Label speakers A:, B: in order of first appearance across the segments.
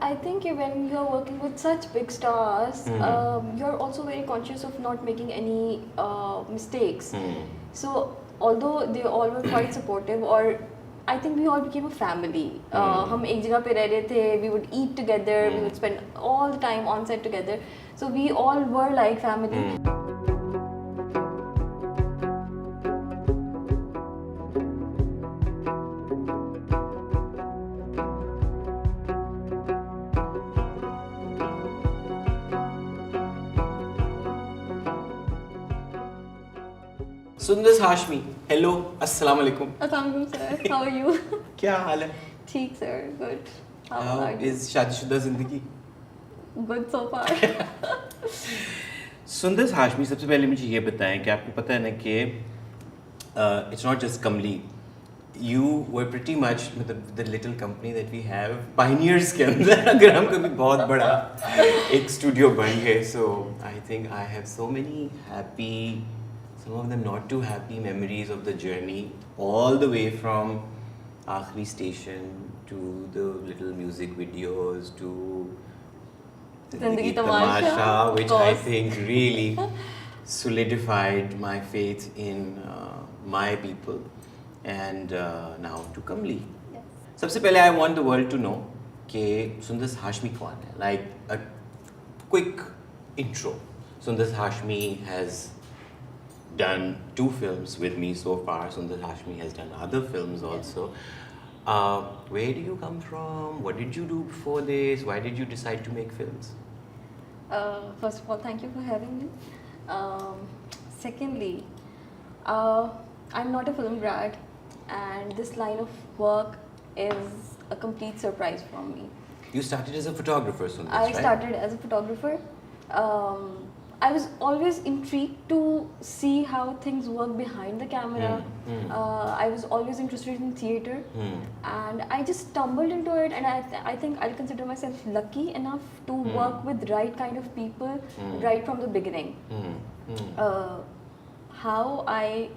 A: I think when you're working with such big stars, you're also very conscious of not making any mistakes. So although they all were quite supportive, or I think we all became a family. हम एक जगह पे रह रहे थे. We would eat together. We would spend all the time on set together. So we all were like family.
B: सुंदर Hashmi, hello, अस्सलाम वालेकुम।
A: Assalamualaikum sir, how are you?
B: क्या हाल है?
A: ठीक sir, good. How
B: How
A: are you?
B: is शादीशुदा जिंदगी?
A: Good so far.
B: सुंदर हाशमी, सबसे पहले मुझे ये बताएं कि आपको पता है ना कि it's not just Kamli, you were pretty much मतलब the little company that we have pioneers के अंदर अगर हम कभी बहुत बड़ा एक स्टूडियो बन गए, so I think I have so many happy, some of them not too happy memories of the journey, all the way from Aakhri Station to the little music videos to
A: Zindagi Tamasha,
B: which I think really solidified my faith in my people, and now to Kamli.
A: Yes.
B: सबसे पहले I want the world to know कि सुंदर हाशमी कौन है, like a quick intro. Sundar Hashmi has done 2 films with me so far. Sundar Hashmi has done other films also. Where do you come from? What did you do before this? Why did you decide to make films?
A: First of all, thank you for having me. Secondly, I'm not a film grad, and this line of work is a complete surprise from me.
B: You started as a photographer, Sundar,
A: I
B: right?
A: started as a photographer. I was always intrigued to see how things work behind the camera. I was always interested in theatre, and I just stumbled into it, and I think I'll consider myself lucky enough to work with right kind of people right from the beginning. How I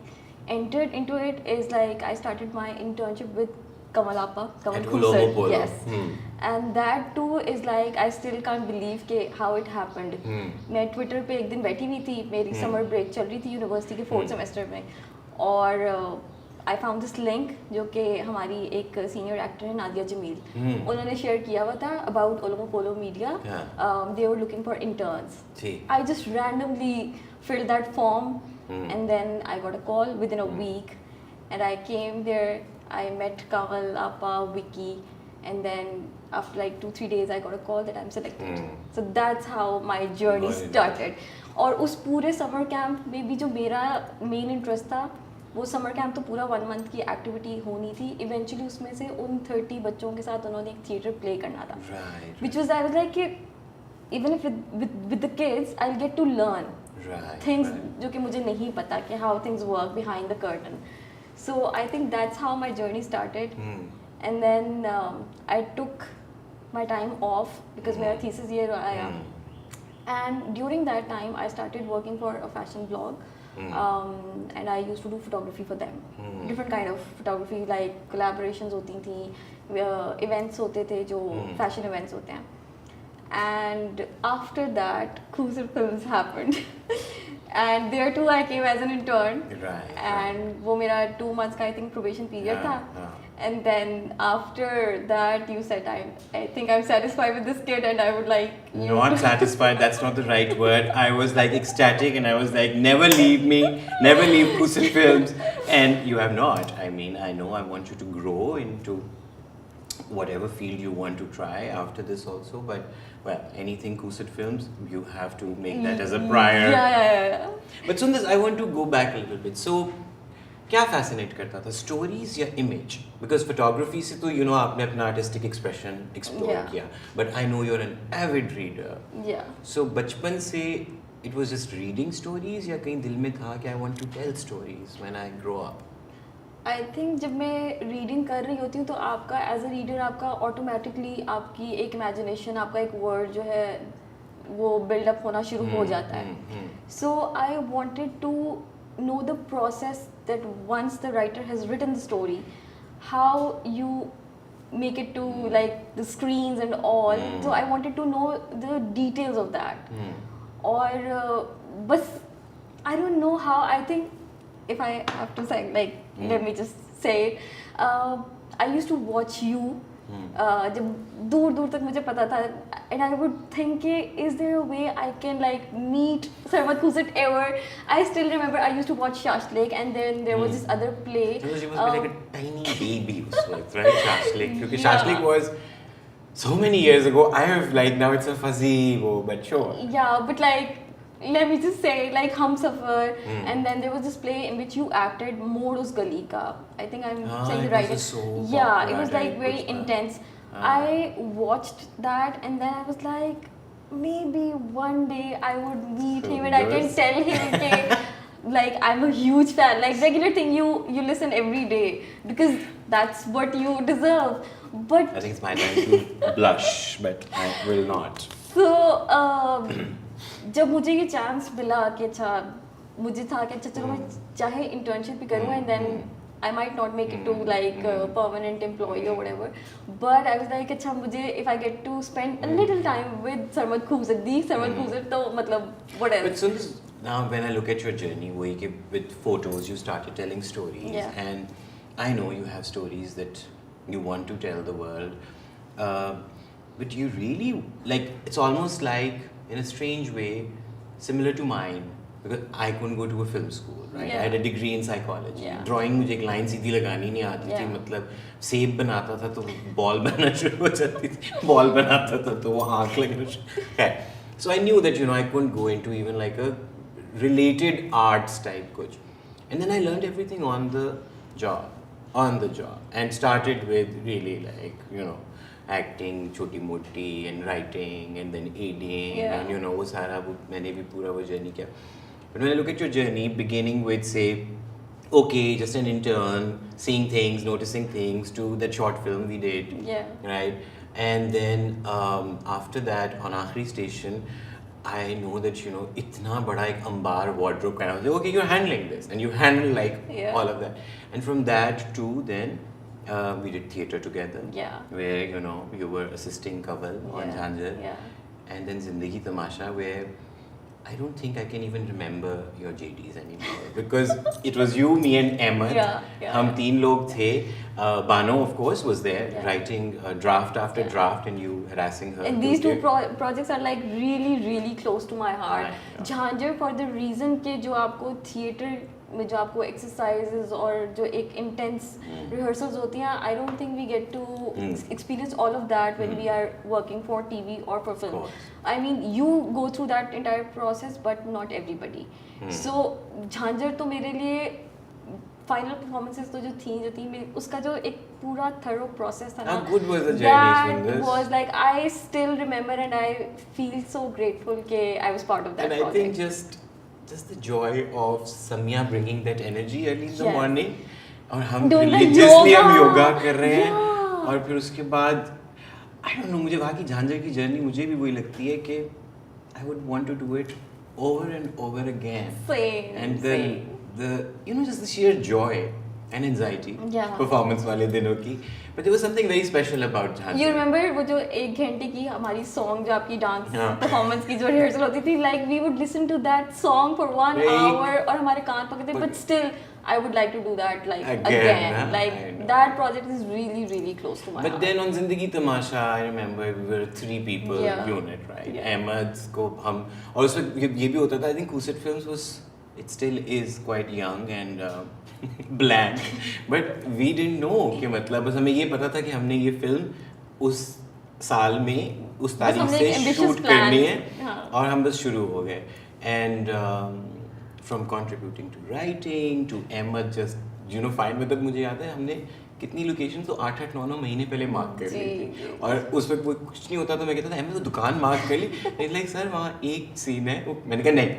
A: entered into it is like I started my internship with Kamal Appa, Kamal
B: At
A: Khusar,
B: Ulomo Polo.
A: yes, and that too is like I still can't believe के how it happened. मैं Twitter पे एक दिन बैठी हुई थी, मेरी summer break चल रही थी यूनिवर्सिटी के 4th semester में, और I found this link जो कि हमारी एक senior actor है नादिया जमील, उन्होंने share किया हुआ था about Ulomo Polo Media. They were looking for interns. I just randomly filled that form, and then I got a call within a week, and I came there. I met Kamal, Appa, Vicky, and then after like 2-3 days I got a call that I'm selected. So that's how my journey started. और उस पूरे summer camp में भी जो मेरा main interest था, वो summer camp तो पूरा 1 month की activity होनी थी. Eventually उसमें से उन 30 बच्चों के साथ उन्होंने एक theatre play करना था. Which was I was like कि even if with the kids I'll get to learn things जो कि मुझे नहीं पता कि how things work behind the curtain. So I think that's how my journey started. And then I took my time off because मेरा thesis year आया. And during that time I started working for a fashion blog. And I used to do photography for them. Different kind of photography, like collaborations होती थी, events होते थे जो fashion events होते हैं. And after that, Khusar Films happened. And there too I came as an intern. And वो मेरा 2 months का I think probation period था. And then after that you said I think I'm satisfied with this kid, and I would like you.
B: Not satisfied, that's not the right word. I was like ecstatic, and I was like, never leave me, never leave Khusar Films. And you have not. I mean, I know I want you to grow into whatever field you want to try after this also, but well, anything Khusar Films, you have to make that as a prior.
A: Yeah.
B: But Sundar, I want to go back a little bit. So, क्या fascinate करता था, stories या image? Because photography से तो you know आपने अपना artistic expression explore किया, but I know you're an avid reader.
A: Yeah.
B: So बचपन से it was just reading stories या कहीं दिल में था कि I want to tell stories when I grow up?
A: I think जब मैं रीडिंग कर रही होती हूँ तो आपका एज अ रीडर आपका ऑटोमेटिकली आपकी एक इमेजिनेशन, आपका एक वर्ड जो है वो बिल्डअप होना शुरू हो जाता है. So I wanted to know the process that once the writer has written the story, how you make it to like the screens and all. So I wanted to know the details of that. Or but I don't know how. I think if I have to say, like, let me just say it. I used to watch you. जब दूर दूर तक मुझे पता था, and I would think, is there a way I can like meet Sarmat Khuzit ever? I still remember I used to watch Shashlik, and then there was this other play.
B: She must be like a tiny baby उस वक्त, right? Shashlik, क्योंकि Shashlik was so many years ago. I have like now it's a fuzzy wo, but sure.
A: Yeah, but like, let me just say, like Humsafar, and then there was this play in which you acted Mod Us Gali Ka. I think I'm saying it right. Yeah, it was like very intense. I watched that, and then I was like, maybe one day I would meet him and I can tell him that, like, I'm a huge fan. Like, regular thing, you listen every day because that's what you deserve. But
B: I think it's my time to blush, but I will not.
A: So जब मुझे ये chance मिला कि अच्छा, मुझे था कि अच्छा चलो मैं चाहे इंटर्नशिप भी करूँ, and then I might not make it to like permanent employee or whatever, but I was like अच्छा मुझे if I get to spend a little time with Sarmat Khuzit, the Sarmat Khuzit, तो मतलब whatever.
B: But so now when I look at your journey, वही कि with photos you started telling stories, and I know you have stories that you want to tell the world, but you really like, it's almost like in a strange way similar to mine, because I couldn't go to a film school, right? I had a degree in psychology. Drawing मुझे एक line सीधी लगानी नहीं आती थी, मतलब सेब बनाता था तो बॉल बनना शुरू हो जाती थी, बॉल बनाता था तो वो आँख लगना शुरू. So I knew that, you know, I couldn't go into even like a related arts type kuch. And then I learned everything on the job, and started with really like, you know, acting छोटी मोटी and writing and then aiding, and you know वो सारा वो मैंने भी पूरा वो journey किया. But when I look at your journey, beginning with say, okay, just an intern, seeing things, noticing things, to that short film we did, right? And then after that on Aakhri Station, I know that, you know, इतना बड़ा एक अंबार wardrobe kind of, okay, you're handling this, and you handle like all of that. And from that to then we did theatre together, where, you know, you were assisting Kaval on Jhanjhar, and then Zindagi Tamasha, where I don't think I can even remember your JDs anymore, because it was you, me and Ahmed. हम तीन लोग थे. Bano, of course, was there, writing draft after draft, and you harassing her.
A: And these two projects are like really, really close to my heart. Jhanjhar, for the reason कि जो आपको theatre में जो आपको exercises और जो एक intense rehearsals होती हैं, I don't think we get to experience all of that when we are working for TV or for film. I mean, you go through that entire process, but not everybody. So Jhanjhar तो मेरे लिए final performances तो जो थी उसका जो एक पूरा thorough process था ना,
B: how good was the journey?
A: That was like, I still remember, and I feel so grateful कि I was part of that
B: project. And I think just the joy of Samya bringing that energy early in the morning, और हम religiously हम योगा कर रहे हैं, और फिर उसके बाद I don't know, मुझे वहाँ की झांझर की जर्नी मुझे भी वही लगती है कि I would want to do it over and over again.
A: Same.
B: And then the you know, just the sheer joy and anxiety performance वाले दिनों की. But there was something very special about Jhanjhar.
A: You remember वो जो 1 घंटे की हमारी song जो आपकी dance performance की जो rehearsal होती थी, like we would listen to that song for 1 hour और हमारे कान पकड़ते थे, but still I would like to do that like again. Like that project is really, really close to my heart.
B: But then on Zindagi Tamasha, I remember we were a 3 people unit, right? Ahmed को हम, और उसमें ये भी होता था, I think Kusit Films was, it still is quite young and bland, but we didn't know कि मतलब बस हमें ये पता था कि हमने ये फिल्म उस साल में उस तारीख से शूट करनी है, और हम बस शुरू हो गए. And from contributing to writing to Ahmed just, you know, find, मतलब मुझे याद है हमने कितनी लोकेशन तो 8-9 महीने पहले मार्क कर ली थी, और उस वक्त वो कुछ नहीं होता तो मैं कहता था अहमद तो दुकान मार्क कर ली. लाइक सर वहाँ एक सीन है, मैंने कहा नहीं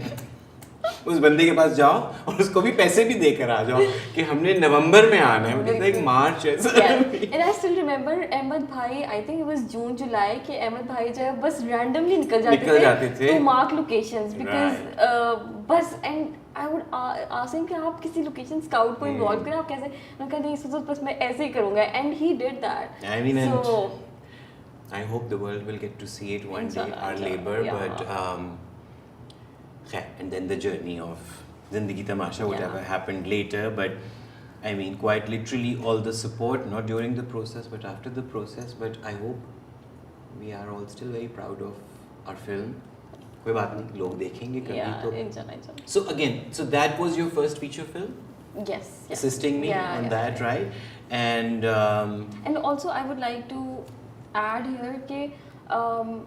B: उस बंदे के पास जाओ और उसको भी पैसे भी देकर आ जाओ कि हमने नवंबर में आना है, लाइक मार्च है।
A: And I still remember Ahmad भाई, I think it was June July, कि अहमद भाई जो है बस randomly निकल जाते थे to mark locations because बस and I would ask him कि आप किसी लोकेशन स्काउट को इन्वॉल्व करें, आप कैसे, मैं कहती हूँ तो बस मैं ऐसे ही करूँगा, and he did that.
B: I mean,
A: so
B: I hope the world will get to see it one day, our labor, but and then the journey of Zindagi Tamasha, whatever happened later, but I mean, quite literally all the support, not during the process, but after the process, but I hope we are all still very proud of our film. कोई बात नहीं, लोग देखेंगे कभी तो.
A: Inshallah.
B: So again, so that was your first feature film?
A: Yes.
B: Assisting me on that, right? And
A: also I would like to add here कि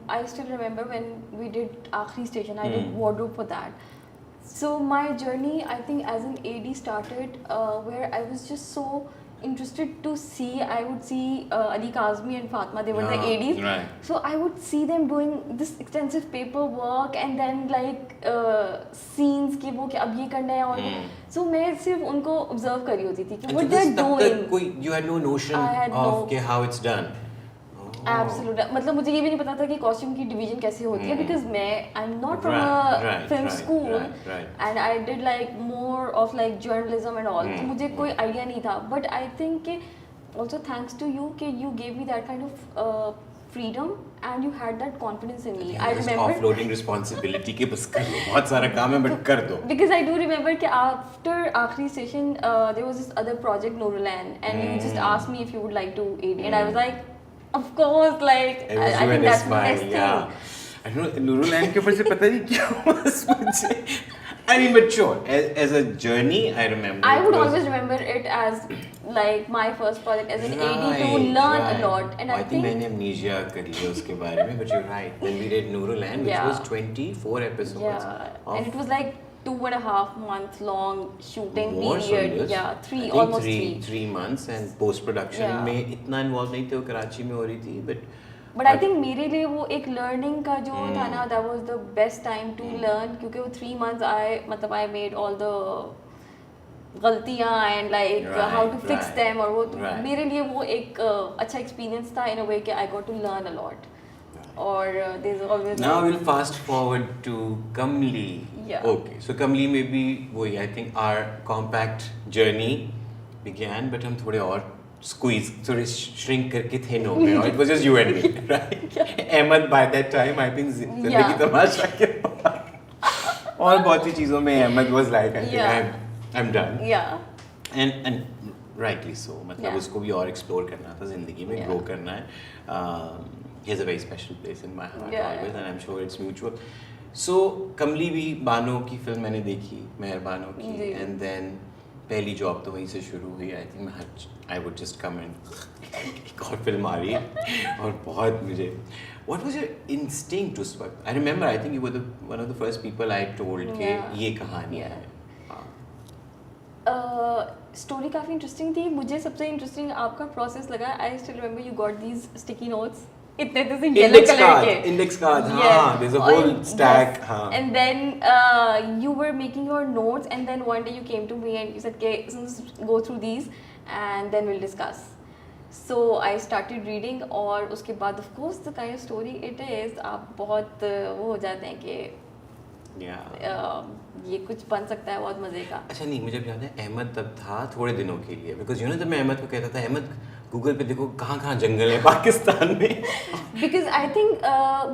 A: I still remember when we did Aakhri Station, I did wardrobe for that. So my journey, I think, as an AD started where I was just so interested to see. I would see Ali Kazmi and Fatma, they were the ADs.
B: Right.
A: So I would see them doing this extensive paperwork and then like scenes कि वो कि अब ये करना है और so मैं सिर्फ उनको observe कर रही होती थी कि what they're doing.
B: You had no notion of how it's done.
A: Absolutely. मतलब मुझे ये भी नहीं पता था कि कॉस्ट्यूम की डिवीजन कैसे होती है because मैं I'm not from a film school and I did like more of like journalism and all. तो मुझे कोई आइडिया नहीं था. But I think कि also thanks to you कि you gave me that kind of freedom and you had that confidence in me. I remember
B: offloading responsibility के बस कर लो, बहुत सारा काम है but कर दो. Because
A: I do remember कि after Aakhri Station there was this other project Noorland and you just asked me if you would like to aid and I was like of course, like I think that's the best thing.
B: I don't know, Noorland के ऊपर से पता नहीं क्यों बस मुझे. I mean, but sure, as a journey, I remember.
A: I would always remember it as like my first project as an AD to learn a lot, and I think
B: मैंने amnesia कर लिया उसके बारे में, but you're right. When we did Noorland, which was 24 episodes.
A: And it was like 2.5 month long shooting
B: more
A: period.
B: Almost three months and post production में इतना involved नहीं थे, वो कराची में हो रही थी, but
A: I think मेरे लिए वो एक learning का जो था ना, that was the best time to learn क्योंकि वो 3 months I made all the गलतियाँ and like how to fix them और वो मेरे लिए वो एक अच्छा experience था in a way कि I got to learn a lot. Or there's always
B: now we'll fast forward to Kamli. Okay, so Kamli में भी वही I think our compact journey began, but हम थोड़े और squeeze, थोड़े shrink करके थे नो में, और it was just you and me, right? Ahmed by that time I think ज़िंदगी तमाशा के बाद और बहुत सी चीज़ों में Ahmed was like I think I'm done. And rightly so, मतलब उसको भी और explore करना था, ज़िंदगी में grow करना है. He has a very special place in my heart always, and I'm sure it's mutual. So कमली भी बानो की फिल्म मैंने देखी, मेहर बानो की, and then पहली जॉब तो वहीं से शुरू हुई. I think I would just come and एक और फिल्म आ रही है और बहुत मुझे. What was your instinct उस वक्त? I remember I think you were one of the first people I told कि ये कहानी है.
A: स्टोरी काफ़ी इंटरेस्टिंग थी. मुझे सबसे इंटरेस्टिंग आपका प्रोसेस लगा. I still remember you got these sticky notes इतने से येलो कलर के
B: इंडेक्स कार्ड. हाँ, there's a whole stack. हाँ.
A: And then you were making your notes and then one day you came to me and you said, "Okay, let's go through these and then we'll discuss." So I started reading और उसके बाद of course the kind of story it is, आप बहुत वो हो जाते हैं कि ये कुछ बन सकता है बहुत मजे का.
B: अच्छा नहीं, मुझे याद है अहमद तब था थोड़े दिनों के लिए, बिकॉज यू नो जब मैं अहमद को कहता था अहमद गूगल पे देखो कहाँ जंगल है पाकिस्तान में.
A: बिकॉज आई थिंक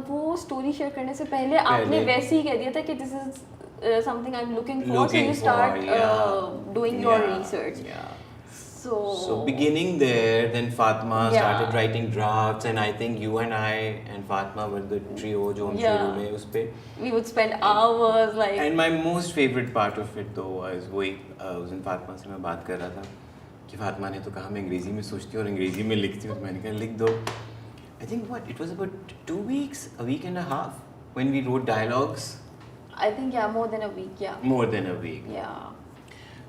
A: वो स्टोरी शेयर करने से पहले आपने वैसे ही कह दिया था कि this is something I am looking for, so you start doing your research. So
B: beginning there, then Fatma started writing drafts, and I think you and I and Fatma were the trio जो हम शुरू में उस पे.
A: We would spend hours like.
B: And my most favorite part of it though was वही उस दिन फातिमा से मैं बात कर रहा था कि फातिमा ने तो कहा मैं अंग्रेजी में सोचती हूँ और अंग्रेजी में लिखती हूँ, तो मैंने कहा लिख दो. I think it was about 2 weeks, a week and a half when we wrote dialogues.
A: I think more than a week.
B: More than a week.
A: Yeah.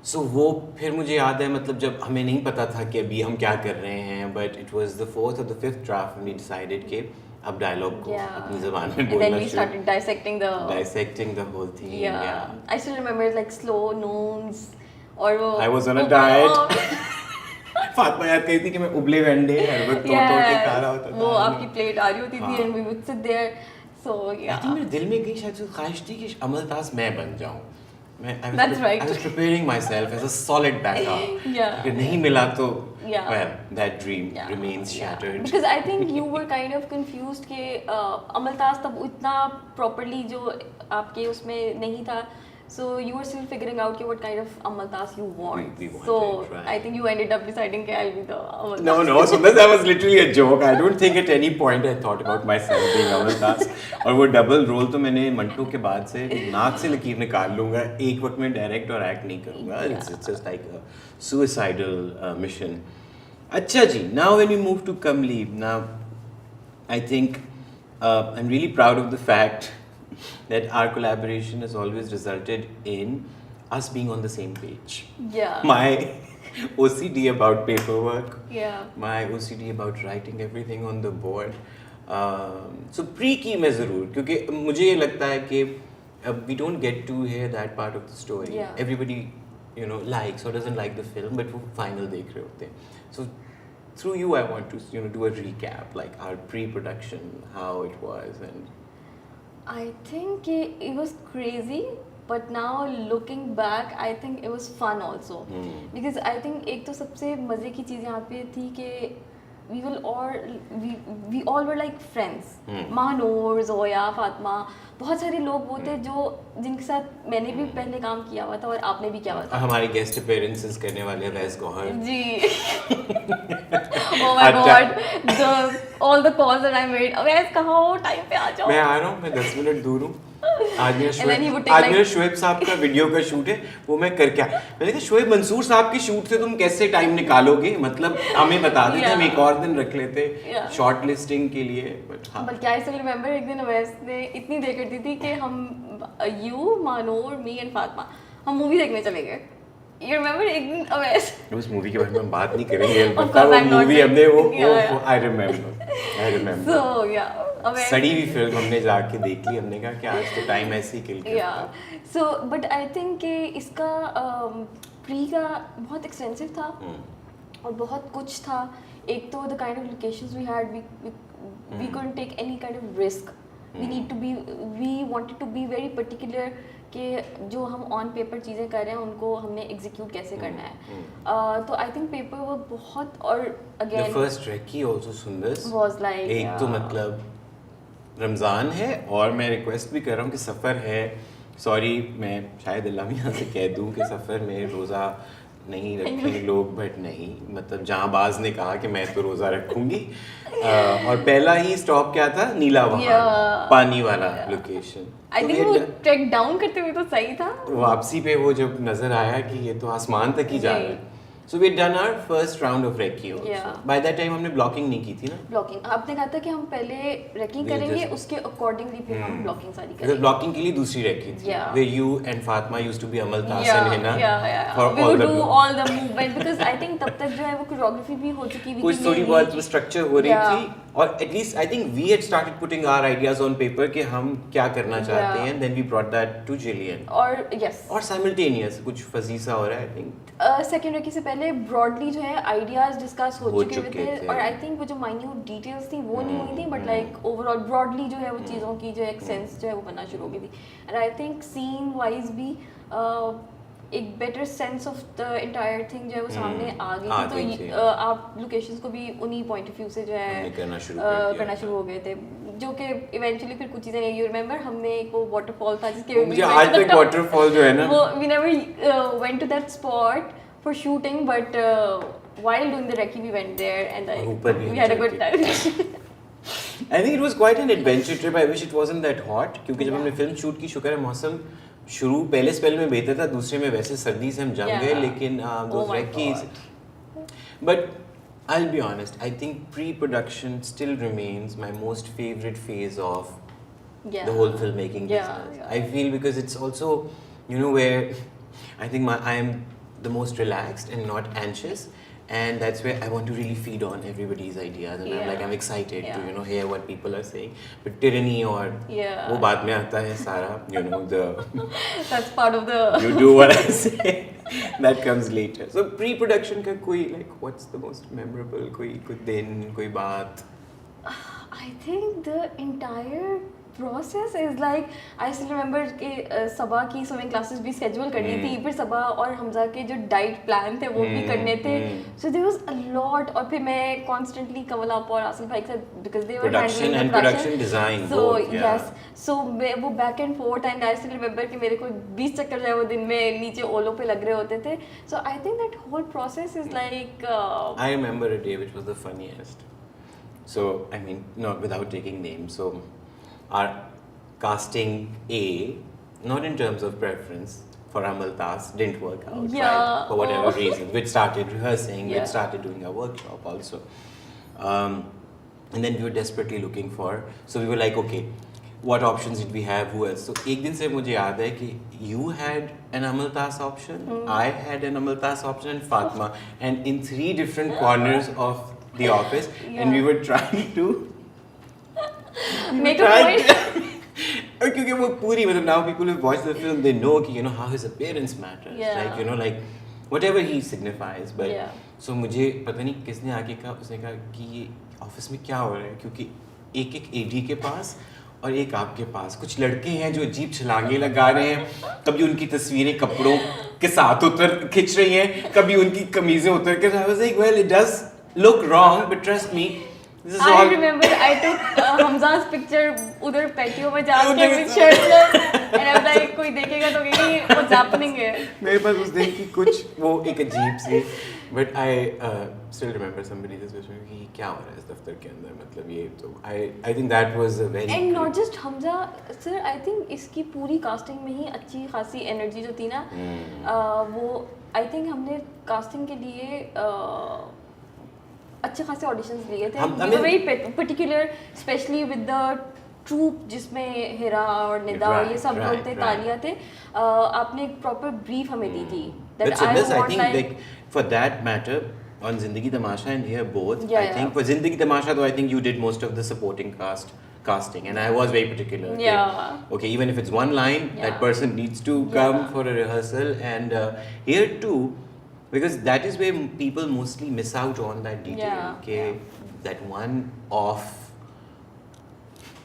B: So वो फिर मुझे याद है, मतलब जब हमें नहीं पता था कि अभी हम क्या कर रहे हैं, but it was the 4th or the 5th draft when we decided कि अब डायलॉग को
A: Yeah.
B: अपनी ज़बान में
A: And then
B: बोलना
A: we started dissecting the
B: whole thing.
A: yeah. I still remember like slow noons और वो
B: I was on a
A: oh my
B: diet.
A: God.
B: Fatima याद कहती कि मैं उबले अंडे हर वक्त तोड़ तोड़ के खा रहा होता था.
A: वो आपकी प्लेट आ रही होती थी and we would sit there. So
B: I
A: yeah.
B: think मेरे दिल में कहीं शायद जो ख्वाहिश थी कि अमलतास मैं बन जाऊँ.
A: That's right.
B: I was preparing myself as a solid backup.
A: Yeah.
B: अगर नहीं मिला तो
A: Yeah.
B: well, that dream
A: Yeah.
B: remains shattered.
A: Because I think you were kind of confused कि अमलतास तब इतना properly जो आपके उसमें नहीं था. So you were still figuring out what kind of Amaltas you want.
B: We wanted,
A: so
B: right.
A: I think you ended up deciding that I'll be the Amaltas.
B: No, so that was literally a joke. I don't think at any point I thought about myself being Amaltas. और वो double role तो मैंने मंटो के बाद से नाक से लकीर निकाल लूँगा. एक वक्त में डायरेक्ट और एक्ट नहीं करूँगा. It's just like a suicidal mission. अच्छा जी, now when we move to Kamli, now I think I'm really proud of the fact that our collaboration has always resulted in us being on the same page.
A: Yeah.
B: My OCD about paperwork,
A: Yeah.
B: my OCD about writing everything on the board. So pre की मैं ज़रूर क्योंकि मुझे ये लगता है कि we don't get to hear that part of the story.
A: Yeah.
B: Everybody likes or doesn't like the film, but वो final देख रहे होते हैं. So through you, I want to do a recap, like our pre-production, how it was, and
A: I think it was crazy, but now looking back, I think it was fun also. Because I think एक तो सबसे मज़े की चीज़ यहाँ पे थी कि we all were like friends. Mahnoor, Zoya, Fatima, बहुत सारे लोग वो थे जो जिनके साथ मैंने भी पहले काम किया हुआ था और आपने भी किया हुआ था.
B: हमारी गेस्ट अपीयरेंसेस करने वाले रैस गौहर
A: जी. Oh my God, all the calls that I made. Awais कहाँ हो? टाइम पे आ जाओ.
B: मैं आ रहा हूँ, मैं 10 मिनट दूर हूँ. आज
A: then he would take
B: आज
A: like-
B: मेरा शोएब साहब का वीडियो का शूट है, वो मैं करके आया. मैंने कहा शोएब मंसूर साहब के शूट से तुम कैसे टाइम निकालोगे? मतलब हमें बता देते, हम एक और दिन रख लेते शॉर्ट लिस्टिंग के लिए. बट हाँ,
A: बल्कि आई स्टिल रिमेंबर एक दिन अवैस ने इतनी देर कर दी थी कि हम you, Manoor, me and Fatima हम मूवी देखने चले गए. You remember एक दिन अवैस
B: उस मूवी के बारे में हम बात नहीं करेंगे.
A: Of
B: पता
A: course,
B: वो
A: I'm not
B: मूवी
A: saying-
B: हमने वो
A: Yeah.
B: I remember.
A: so yeah Awais
B: सड़ी हुई फिल्म हमने जाके देख ली. हमने कहा कि आज तो टाइम ऐसे ही किल करते
A: yeah
B: हैं.
A: so but I think कि इसका प्री का बहुत एक्सटेंसिव था और बहुत कुछ था. एक तो the kind of locations we had, we couldn't take any kind of risk. We wanted to be very particular कि जो हम ऑन पेपर चीज़ें कर रहे हैं उनको हमने एग्जीक्यूट कैसे करना है. तो आई थिंक पेपर वो बहुत और
B: The
A: again
B: first recce also सुंदर
A: was like
B: एक तो मतलब रमज़ान है और मैं रिक्वेस्ट भी कर रहा हूँ कि सफ़र है. सॉरी, मैं शायद अल्लाह मियाँ से कह दूँ कि सफ़र में रोज़ा नहीं रखें लोग, बट नहीं, मतलब जहाँबाज ने कहा कि मैं तो रोज़ा रखूँगी. और पहला ही स्टॉप क्या था? नीला वहाँ, पानी वाला लोकेशन.
A: आई थिंक वो ट्रैक डाउन करते हुए तो सही था.
B: वापसी पे वो जब नज़र आया कि ये तो आसमान तक ही जा रहा है. So we had done our first round of recce also.
A: Yeah.
B: By that time हमने blocking नहीं की थी ना.
A: ब्लॉकिंग आपने कहा था कि हम पहले रेकिंग
B: We
A: करेंगे
B: just-
A: उसके अकॉर्डिंगली फिर हम ब्लॉकिंग सारी
B: Because
A: करेंगे.
B: blocking के लिए दूसरी recce थी.
A: Yeah.
B: Where you and Fatma used to be Amaltas
A: Yeah,
B: and Hina
A: yeah.
B: for
A: We
B: all
A: would
B: the
A: do
B: block.
A: all the movement because I think तब तक जो है वो कोरियोग्राफी भी हो चुकी हुई
B: कुछ
A: थी
B: थोड़ी
A: मेरी.
B: बहुत स्ट्रक्चर हो रही
A: Yeah.
B: थी और at least I think we had started putting our ideas on paper कि हम क्या करना चाहते
A: Yeah.
B: हैं. Then we brought that to Jillian.
A: और यस
B: और simultaneous कुछ फजी सा हो रहा है I think.
A: सेकेंड रेकी से पहले ब्रॉडली जो है आइडियाज डिस्कस हो
B: हो
A: चुके हुए
B: चुके
A: थे
B: थे.
A: और आई थिंक वो जो माइन्यूट डिटेल्स थी वो नहीं हुई थी बट लाइक ओवरऑल ब्रॉडली जो है वो चीज़ों की जो एक सेंस जो है वो बनना शुरू हो गई थी. And I think scene wise भी एक better sense of the entire thing जो है वो सामने आ गई थी. तो आप लोकेशंस को भी उन्हीं पॉइंट ऑफ व्यू से जो है
B: हमने करना शुरू
A: हो गए थे जो कि इवेंचुअली फिर कुछ चीज़ें नहीं. यू रिमेंबर हमने एक वो वाटरफॉल था जिसके
B: मुझे आज तक वाटरफॉल जो है ना
A: वो we never went to that spot for shooting but while doing the recce we went there and
B: ऊपर भी
A: we had a good time.
B: I think it was quite an adventure trip. I wish it wasn't that hot क्योंकि जब हमने film shoot की शुक्र है मौसम शुरू पहले स्पेल में बेहतर था, दूसरे में वैसे सर्दी से हम जम गए. लेकिन those recce's, but I'll be honest, I think pre-production still remains my most favorite phase of the whole filmmaking business. I feel because it's also where I think I am the most relaxed and not anxious, And that's where I want to really feed on everybody's ideas, and I'm like, I'm excited to,
A: Yeah.
B: you know, hear what people are saying. But tyranny or
A: Yeah.
B: वो बाद में आता है सारा, you know, the
A: That's part of the
B: you do what I say, that comes later. So pre-production का कोई, like, what's the most memorable, कोई दिन, कोई बात?
A: I think the entire process is like I still remember कि सबा की swimming classes भी schedule करनी थी, फिर सबा और हमजा के जो डाइट प्लान थे वो भी करने थे, so there was a lot. और फिर मैं constantly कवल आप और आसिफ भाई के साथ, because they were
B: Production
A: handling
B: and
A: the
B: production design,
A: so
B: both, yeah.
A: yes, so वो back and forth, and I still remember कि मेरे को 20 चक्कर जो है वो दिन में नीचे ओलो पे लग रहे होते थे. So I think that whole process is like
B: I remember a day which was the funniest. So, I mean, not without taking names. So, our casting A, not in terms of preference, for Amal Tas didn't work out,
A: Yeah.
B: right? For whatever reason. We started rehearsing, we
A: Yeah.
B: started doing our workshop also. And then we were desperately looking for, so we were like, okay, what options did we have, who else? So, एक दिन से मुझे याद है कि you had an Amal Tas option, I had an Amal Tas option, and Fatma, and in 3 different corners of the office, and we were trying to
A: make a point.
B: और क्योंकि वो पूरी मतलब now people who watch the film they know कि you know how his appearance matters,
A: Yeah.
B: like you know like whatever he signifies, but
A: Yeah.
B: so मुझे पता नहीं किसने आके कहा, उसने कहा कि ये ऑफिस में क्या हो रहा है, क्योंकि एक एडी के पास और एक आपके पास कुछ लड़के हैं जो अजीब छलांगे लगा रहे हैं, कभी उनकी तस्वीरें कपड़ों के साथ उतर खिंच रही हैं, कभी उनकी कमीजें उतर के, I was like well it does look wrong but trust me this is
A: I
B: all
A: remember I took Hamza's picture उधर पैटियो में जाके with shirtless, and I'm like कोई देखेगा तो कहेगी what's happening है.
B: मेरे पास उस दिन की कुछ वो एक अजीब सी, but I still remember somebody just was कि क्या हो रहा है इस दफ्तर के अंदर, मतलब ये तो I think that was a very
A: And not just Hamza sir, I think इसकी पूरी casting में ही अच्छी खासी energy जो थी ना, वो I think हमने casting के लिए अच्छे खासे ऑडिशंस लिए थे. We were very particular, especially with the troupe जिसमें हिरा और निदा और ये सब लोग थे, तालिया थे. आपने एक प्रॉपर ब्रीफ हमें दी थी.
B: But I think like for that matter on Zindagi Tamasha and here both, I think for Zindagi Tamasha though I think you did most of the supporting casting, and I was very particular.
A: Yeah.
B: Okay, even if it's one line, that person needs to come for a rehearsal, and here too. Because that is where people mostly miss out on that detail.
A: Yeah,
B: Okay, that one off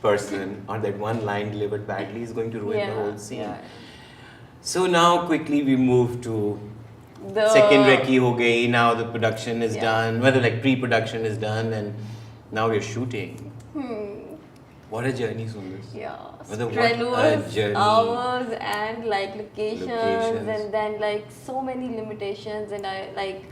B: person or that one line delivered badly is going to ruin the whole scene.
A: Yeah.
B: So now quickly we move to
A: The
B: second recce ho gayi. Now the production is done. Whether like pre-production is done, and now we're shooting. What a journey, Sundar.
A: Yeah,
B: What a
A: strenuous
B: journey.
A: hours and like locations
B: Locations.
A: and then like so many limitations, and I like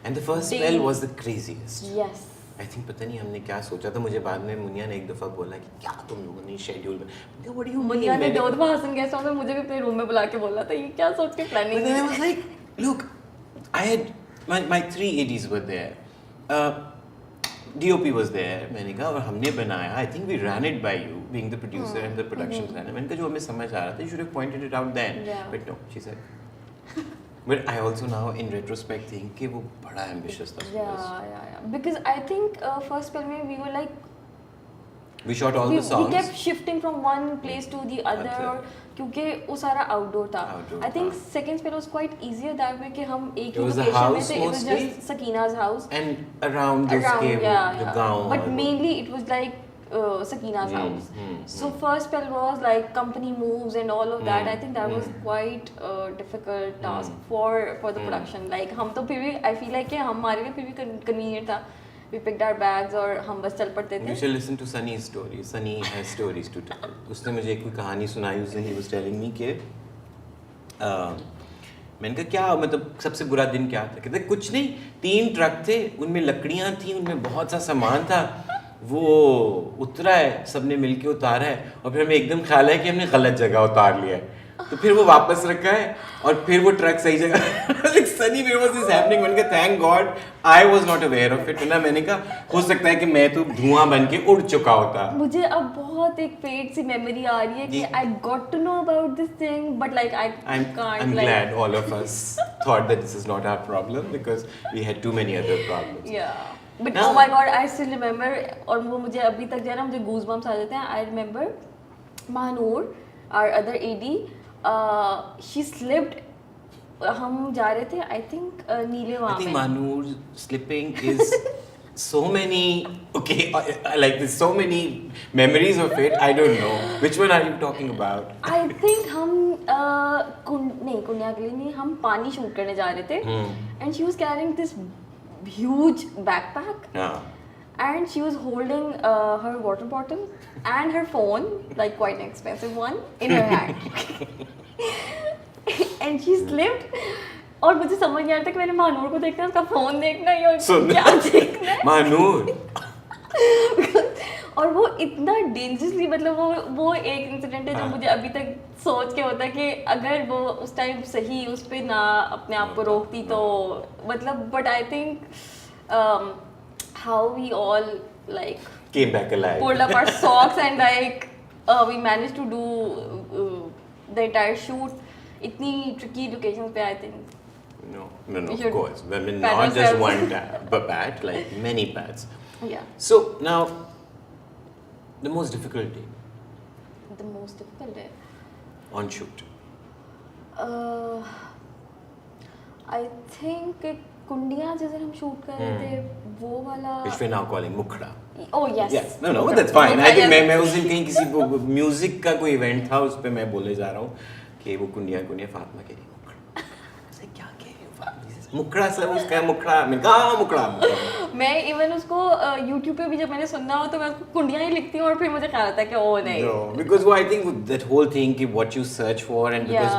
B: And the first spell was the craziest.
A: yes.
B: I think पता नहीं हमने क्या सोचा था. मुझे बाद में मुनिया ने एक दफा बोला कि क्या तुम लोगों ने शेड्यूल में, what do you mean?
A: Muniya ने 2 दफा हसन गेस्ट हाउस में मुझे भी अपने रूम में बुला के बोला था ये क्या सोच के
B: But
A: planning.
B: then I was like, look, I had my 3 ADs were there. DOP was there. मैंने कहा और हमने बनाया. I think we ran it by you, being the producer and the production designer. मैंने कहा जो हमें समझ आ रहा था, you should have pointed it out then.
A: Yeah.
B: But no, she said. But I also now in retrospect think कि वो बड़ा ambitious था.
A: Yeah. Because I think first spell में we were like
B: We shot all
A: we
B: the songs.
A: kept shifting from one place to the other,
B: अच्छा.
A: क्योंकि वो सारा outdoor था.
B: Outdoor
A: I think
B: था.
A: second spell was quite easier that way कि हम एक
B: It
A: he
B: was a
A: location में
B: house
A: थे. It was
B: mostly.
A: just Sakina's house.
B: And around उसके वो जो गाँव
A: But
B: और वो-
A: mainly it was like Sakina's house. So first spell was like company moves and all of that. I think that was quite a difficult task for the production. Like हम तो फिर भी I feel like कि हमारे लिए फिर भी convenient था. We picked our bags और हम बस चल पड़ते थे.
B: You should listen to Sunny's story. Sunny has stories to tell. उसने मुझे कोई कहानी सुनाई उस दिन. He was telling me कि मैंने कहा क्या मतलब सबसे बुरा दिन क्या था. कहते कुछ नहीं, 3 ट्रक थे, उनमें लकड़ियाँ थी, उनमें बहुत सा सामान था. वो उतरा है, सबने मिलके उतारा है और फिर हमें एकदम ख्याल है कि हमने गलत जगह उतार लिया है. तो फिर वो वापस रखा है और फिर वो ट्रक सही जगह like Sunny where was this happening मैंने कहा thank God I was not aware of it ना मैंने कहा हो सकता है कि मैं तो धुआं बन के उड़ चुका होता
A: मुझे अब बहुत एक फेड सी मेमोरी आ रही है कि I got to know about this thing but like I can't
B: I'm glad all of us thought that this is not our problem because we had too many other problems.
A: Yeah. But
B: No.
A: oh my god, I still remember और वो मुझे अभी तक जो है ना मुझे goosebumps आ जाते हैं. I remember Mahanur, our other AD, she slipped. हम जा रहे थे I think नीले वहाँ
B: I think
A: पे.
B: Manur slipping is so many okay like there's so many memories of it. I don't know which one are you talking about.
A: I think हम नहीं कुंडियागली नहीं हम पानी शूट करने जा रहे थे. And she was carrying this huge backpack.
B: Yeah.
A: And she was holding her water bottle and her phone, like quite an expensive one, in her hand. And she slipped. और मुझे समझ नहीं आ रहा था कि मैंने महानूर को देखना है उसका फोन देखना है और क्या देखना है
B: Manur.
A: और वो इतना डेंजरसली मतलब वो एक इंसिडेंट है जो मुझे अभी तक सोच के होता है कि अगर वो उस टाइम सही उस पे ना अपने आप को रोकती तो मतलब but I think how we all like
B: Came back alive.
A: pulled up our socks and like we managed to do the entire shoot itni tricky locations pe I think
B: No,
A: We
B: of
A: should
B: course. I mean,
A: pat
B: not just
A: ourselves.
B: one bat, like many bats.
A: yeah
B: So now, the most difficult day
A: the most difficult day
B: on shoot.
A: I think कुंडिया जिस दिन हम shoot कर रहे थे वो वाला
B: Which we're now calling Mukhra.
A: oh yes
B: Yeah, no, that's fine. I think मैं उस दिन कहीं किसी म्यूजिक का कोई इवेंट था उस पे मैं बोले जा रहा हूँ कि वो कुंडिया फातिमा कह रही मुखड़ा से क्या कह रही हूँ फातिमा मुखड़ा सर उसका मुखड़ा मैंने कहा हाँ, मुखड़ा
A: मैं इवन उसको YouTube पे भी जब मैंने सुनना हो तो मैं उसको कुंडिया ही लिखती हूँ और फिर मुझे ख्याल आता है कि ओ नहीं
B: No, because I think that whole thing कि what you search for and because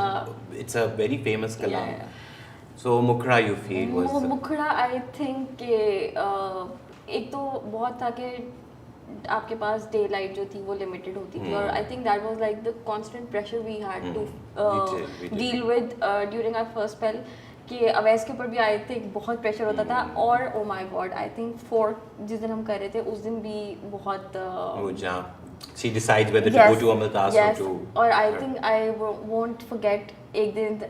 B: it's a very famous kalam.
A: Yeah.
B: So Mukhra you feel was
A: मुखड़ा आई थिंक के एक तो बहुत था कि आपके पास डे लाइट जो थी वो लिमिटेड होती थी और I think that was like the constant pressure we had to
B: we did.
A: Deal with during our first spell कि अवैस के ऊपर भी आई थिंक बहुत प्रेशर होता था और ओ my God I think fourth जिस दिन हम कर रहे थे उस दिन भी बहुत
B: वो जहाँ she decides whether to go to Amaltas or to
A: और I think I won't forget एक दिन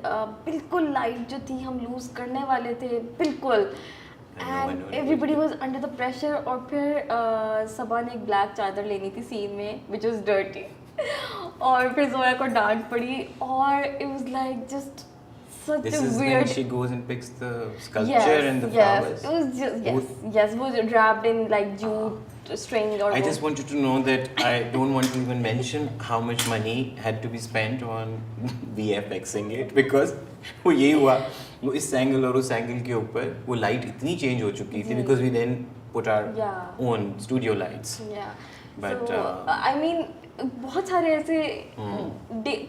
A: बिल्कुल लाइट जो थी हम लूज करने वाले थे बिल्कुल
B: I know,
A: and everybody was under the pressure और फिर सबा ने एक ब्लैक चादर लेनी थी सीन में व्हिच वाज डर्टी और फिर जोया को डांट पड़ी और it was like just such
B: This
A: a
B: is
A: weird
B: when she goes and picks the sculpture and the flowers.
A: It was just yes, it was wrapped in like jute string or
B: I just want you to know that I don't want to even mention how much money had to be spent on VFXing it because वो यही हुआ वो इस angle और उस angle के ऊपर वो लाइट इतनी चेंज हो चुकी थी because we then put our own studio lights.
A: Yeah.
B: But
A: so, I mean बहुत सारे ऐसे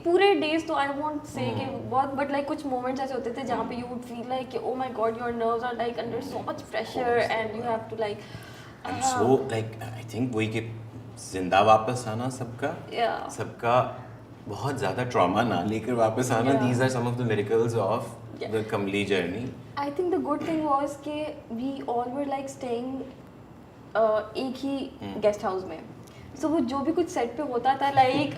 A: पूरे डेज तो आई वोंट से कि बहुत बट लाइक कुछ मोमेंट्स ऐसे होते थे जहाँ पे यू वुड फील लाइक कि oh my God your nerves are like under so much pressure and you have to like
B: And so like I think वही कि जिंदा वापस आना सबका बहुत ज़्यादा ट्रॉमा ना लेकर वापस आना these are some of the miracles of the Kamli journey.
A: I think the good thing was कि we all were like staying एक ही गेस्ट हाउस में so वो जो भी कुछ सेट पे होता था like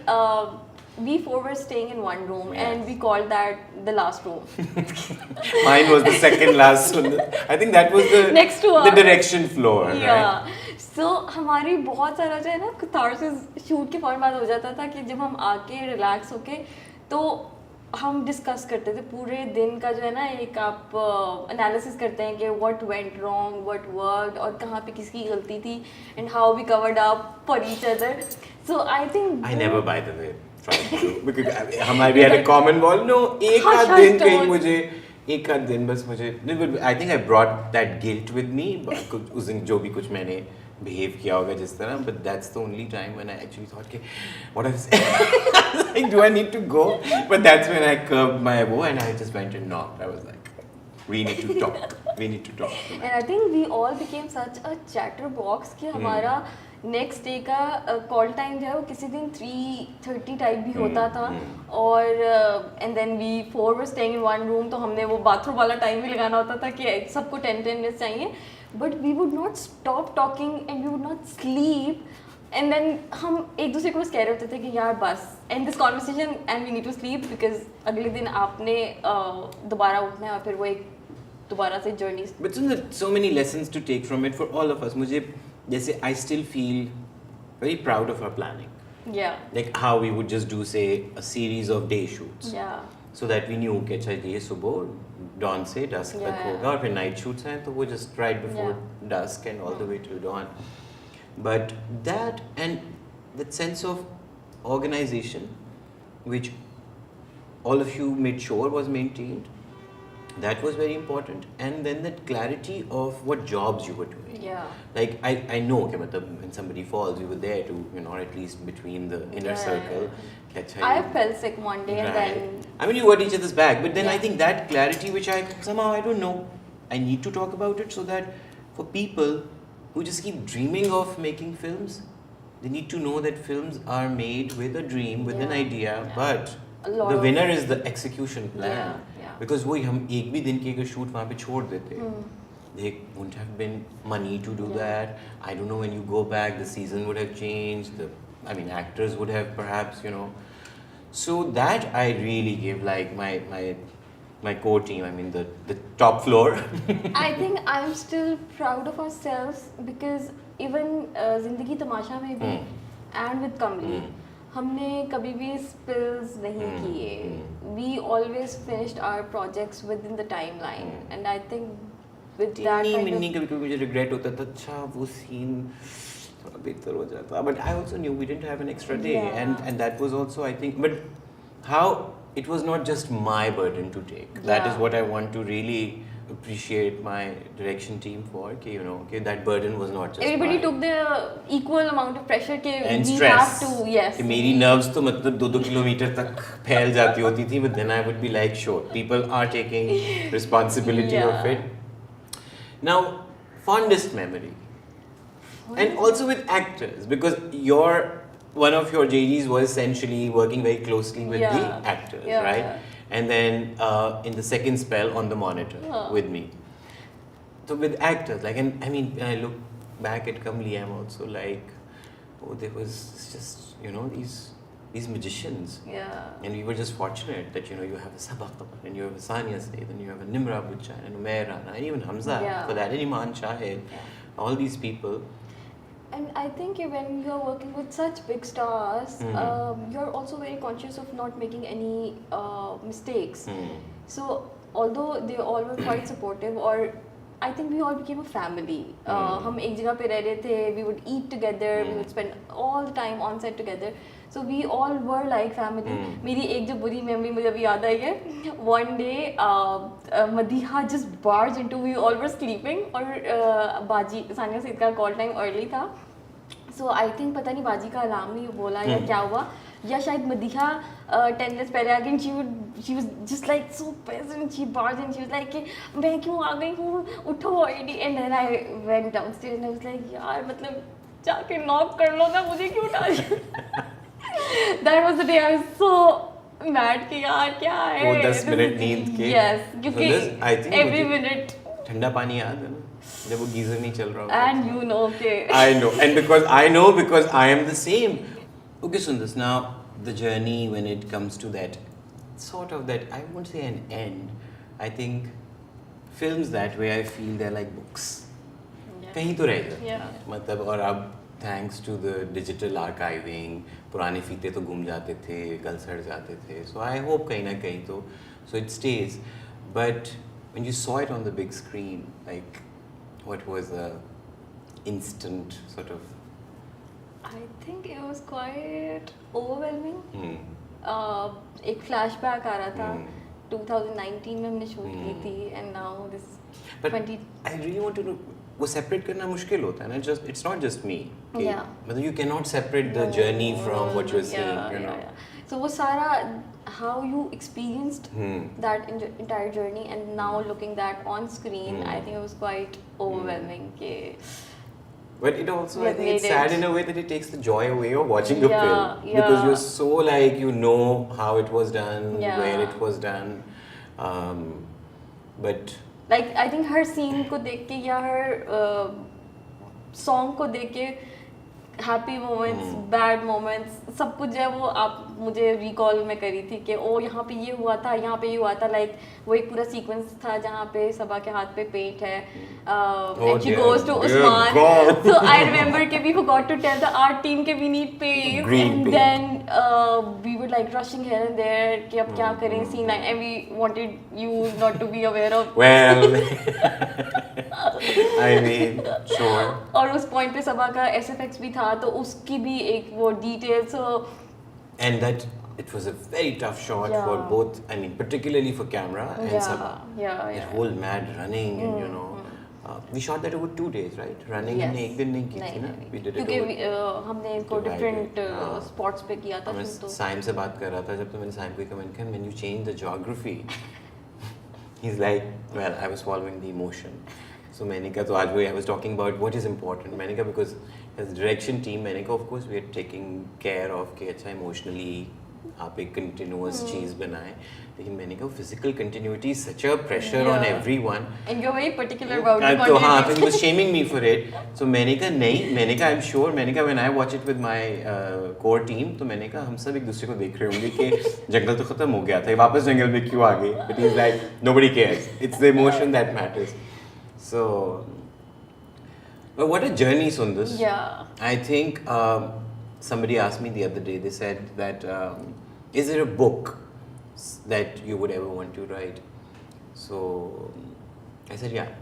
A: we four were staying in one room and we called that the last room.
B: Mine was the second last one. I think that was the
A: next to
B: the direction floor, right?
A: So हमारी बहुत सारा जो है ना catharsis shoot के फौरन बाद हो जाता था कि जब हम आके रिलैक्स होके तो हम डिस्कस करते थे पूरे दिन का जो है ना एक आप एनालिसिस करते हैं कि what went wrong what worked और कहाँ पे किसकी गलती थी and how we covered up for each other so I think
B: I never by the way tried to do because हमारे we had a common wall. No, एक आध दिन कहीं मुझे एक आध दिन बस मुझे I think I brought that guilt with me उस दिन जो भी कुछ मैंने behave किया होगा जिस तरह but that's the only time when I actually thought कि what is like do I need to go but that's when I curbed my woe and I just went and knocked. I was like we need to talk
A: and I think we all became such a chatterbox कि हमारा next day का call time जो है वो किसी दिन 3:30 type भी होता था और and then we 4 were staying in one room, तो हमने वो बाथरूम वाला टाइम भी लगाना होता था कि सबको 10 मिनट्स चाहिए, but we would not stop talking and we would not sleep and then हम एक दूसरे को बस कह रहे होते थे कि यार बस and this conversation and we need to sleep because अगले दिन आपने दोबारा उठना है और फिर वो एक दोबारा से journey.
B: But so many lessons to take from it for all of us. मुझे जैसे I still feel very proud of our planning.
A: Yeah.
B: Like how we would just do say a series of day shoots.
A: Yeah.
B: So that we knew कि अच्छा ये सुबह dawn से dusk तक होगा और फिर night shoots हैं तो वो just right before dusk and all the way till dawn. But that and that sense of organization which all of you made sure was maintained, that was very important. And then that clarity of what jobs you were doing.
A: Yeah.
B: Like I know कि मतलब when somebody falls you were there to, you know, or at least between the inner circle. कि अच्छा
A: I fell sick one day and then.
B: I mean you got each other's back, but then I think that clarity which I somehow I don't know, I need to talk about it so that for people who just keep dreaming of making films, they need to know that films are made with a dream, with an idea, but the winner is the execution plan. Because वो हम एक भी दिन की एक shoot वहाँ पे छोड़ देते, they wouldn't have been money to do that. I don't know, when you go back, the season would have changed. Actors would have perhaps, you know. So that I really give like my core team. I mean the top floor.
A: I think I'm still proud of ourselves because even जिंदगी तमाशा में भी and with कमली हमने कभी भी spills नहीं किए. We always finished our projects within the timeline and I think with that kind of.
B: कभी मुझे regret होता था, अच्छा वो scene थोड़ा बेहतर हो जाता. But I also knew we didn't have an extra day and that was also I think. But how it was not just my burden to take. That is what I want to really appreciate my direction team for. Okay, you know, okay, that burden was not just
A: everybody
B: mine.
A: took the equal amount of pressure के
B: and
A: we
B: stress.
A: have to. Yes.
B: कि मेरी nerves तो मतलब 2-2 kilometre तक फैल जाती होती थी, but then I would be like, sure, people are taking responsibility of it. Now, fondest memory, and also with actors, because one of your JDs was essentially working very closely with the actors, right? And then in the second spell on the monitor with me. So with actors, like, and I mean, when I look back at Kamli, I'm also like, oh, there was just, you know, these magicians.
A: Yeah.
B: And we were just fortunate that, you know, you have a Sabaq, and you have a Sania Said, and you have a Nimra Butcha, and Umair Rana, and even Hamza, for that, and Iman Shahid, all these people.
A: And I think when you're working with such big stars, you're also very conscious of not making any mistakes. So although they all were quite supportive, or I think we all became a family. हम एक जगह पे रह रहे थे, we would eat together, we would spend all the time on set together. So we all were like family. मेरी एक जो बुरी memory मुझे अभी याद आई है, one day Madiha just barged into, we all were sleeping और बाजी सानिया सईद का call time early था. So I think पता नहीं बाजी का अलार्म नहीं बोला या क्या हुआ, या शायद मदीहा 10 minutes पहले आ गई. She was just like so pissed and she barged and she was like कि मैं क्यों आ गई हूँ, उठो already. And then I went downstairs and I was like यार मतलब जाके knock कर लो ना, मुझे क्यों उठा. That was the day I was so mad कि यार क्या है.
B: वो 10 मिनट नींद के.
A: Yes, क्योंकि every minute.
B: ठंडा पानी याद है ना, जब वो गीजर नहीं चल रहा होता.
A: And you know, okay.
B: I know, and because I am the same. Okay, Sundar, now the journey when it comes to that sort of that, I won't say an end. I think films that way, I feel they're like books. कहीं तो रह जाते हैं. मतलब और अब thanks to the digital archiving, पुराने फीते तो गुम जाते थे, गल सड़ जाते थे. So I hope कहीं ना कहीं तो, so it stays. But when you saw it on the big screen, like, what was the instant sort of?
A: I think it was quite overwhelming. एक flashback आ रहा था. 2019 में हमने shoot की थी, and now this.
B: But
A: 20.
B: I really want to know. वो separate करना मुश्किल होता है ना. It's not just me. Okay?
A: Yeah.
B: But you cannot separate the journey from what you're seeing. You know.
A: So वो सारा how you experienced that entire journey, and now looking that on screen, I think it was quite overwhelming. कि
B: But it also,
A: We
B: I
A: have
B: think it's
A: made
B: sad
A: it.
B: in a way that it takes the joy away of watching a
A: Yeah,
B: film.
A: yeah.
B: Because you're so like, you know how it was done,
A: Yeah.
B: where it was done. But
A: Like I think her scene को देख के या हर song को देख के happy moments bad moments सब कुछ जो है वो आप मुझे रिकॉल में करी थी कि ओ यहाँ पे ये हुआ था, यहाँ पे ये हुआ था, लाइक वो एक पूरा सीक्वेंस था जहाँ पे सबा के हाथ पे पेंट है and she goes to Usman. So I remember कि we forgot to tell the art team के we need paint and then we were like rushing here and there कि अब क्या करें scene line and we wanted you not to be aware of.
B: well, I mean, sure.
A: और उस point पे सबा का SFX भी था तो उसकी भी एक वो detail so.
B: And that it was a very tough shot
A: Yeah.
B: for both. I mean, particularly for camera and Sabha.
A: Yeah.
B: That whole mad running and you know, we shot that over 2 days, right? Running
A: Yes.
B: हमने एक दिन नहीं की थी ना. We did it
A: क्योंकि
B: over.
A: हमने इसको
B: divided.
A: डिफरेंट
B: हाँ.
A: स्पॉट्स पे किया था
B: मैं
A: फिर तो.
B: साइम से बात कर रहा था जब तो मैंने साइम को कमेंट किया when you change the geography. He's like, well, I was following the emotion. So मैंने कहा तो आज वो I was talking about what is important. मैंने कहा because as direction team मैंने कहा of course we are taking care of कि अच्छा emotionally आप एक continuous चीज़ बनाएं. लेकिन मैंने कहा physical continuity is such a pressure on everyone.
A: And you're very particular about the
B: तो हाँ
A: continuity.
B: तो he was shaming me for it. So मैंने कहा नहीं, मैंने कहा I'm sure, मैंने कहा when I watch it with my core team तो मैंने कहा हम सब एक दूसरे को देख रहे होंगे कि जंगल तो खत्म हो गया था, ये वापस जंगल में क्यों आ गए? But he's like nobody cares. It's the emotion that matters. So, but what a journey, Sundus.
A: Yeah.
B: I think somebody asked me the other day. They said that is there a book that you would ever want to write? So I said yeah.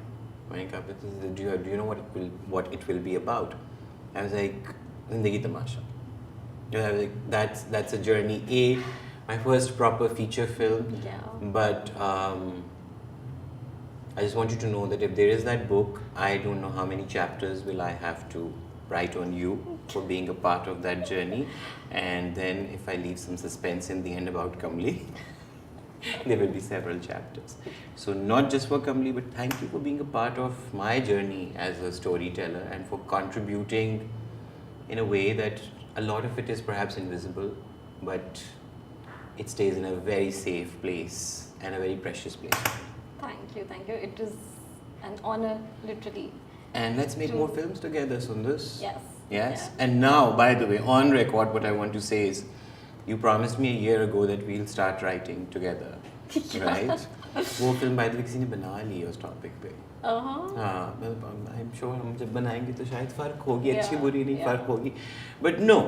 B: Do you know what it will be about? I was like Zindagi Tamasha. I was like that's a journey. My first proper feature film.
A: Yeah.
B: But I just want you to know that if there is that book, I don't know how many chapters will I have to write on you for being a part of that journey. And then if I leave some suspense in the end about Kamli, there will be several chapters. So not just for Kamli, but thank you for being a part of my journey as a storyteller and for contributing in a way that a lot of it is perhaps invisible, but it stays in a very safe place and a very precious place.
A: Thank you. It is an honor, literally.
B: And let's make more films together, Sundus.
A: Yes.
B: Yes.
A: Yeah.
B: And now, by the way, on record, what I want to say is, you promised me a year ago that we'll start writing together, right? वो film by the way किसी ने बना ली है उस topic पे. हाँ, I'm sure हम जब बनाएंगे तो शायद फर्क होगी, अच्छी बुरी नहीं फर्क होगी. But no.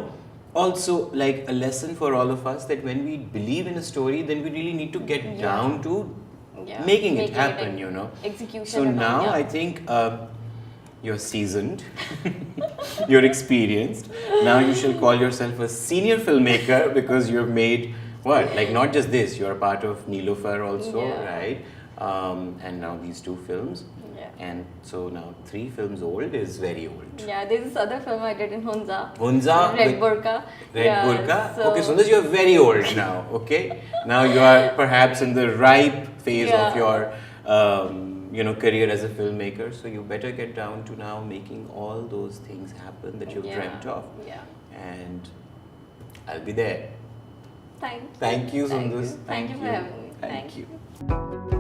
B: Also, like a lesson for all of us that when we believe in a story, then we really need to get down to making it happen, you know.
A: Execution.
B: So now I think you're seasoned, you're experienced. Now you shall call yourself a senior filmmaker because you've made what? Like not just this, you're a part of Neelofar also, right? And now these 2 films. And so now 3 films old is very old.
A: Yeah, there's this other film I did in Hunza.
B: Red
A: Burqa.
B: Burqa. Okay, so this you're very old now. Okay, now you are perhaps in the ripe phase of your career as a filmmaker. So you better get down to now making all those things happen that you've dreamt of.
A: Yeah.
B: And I'll be there.
A: Thanks.
B: Thank you, Sundus.
A: Thank you for having me.
B: Thank you.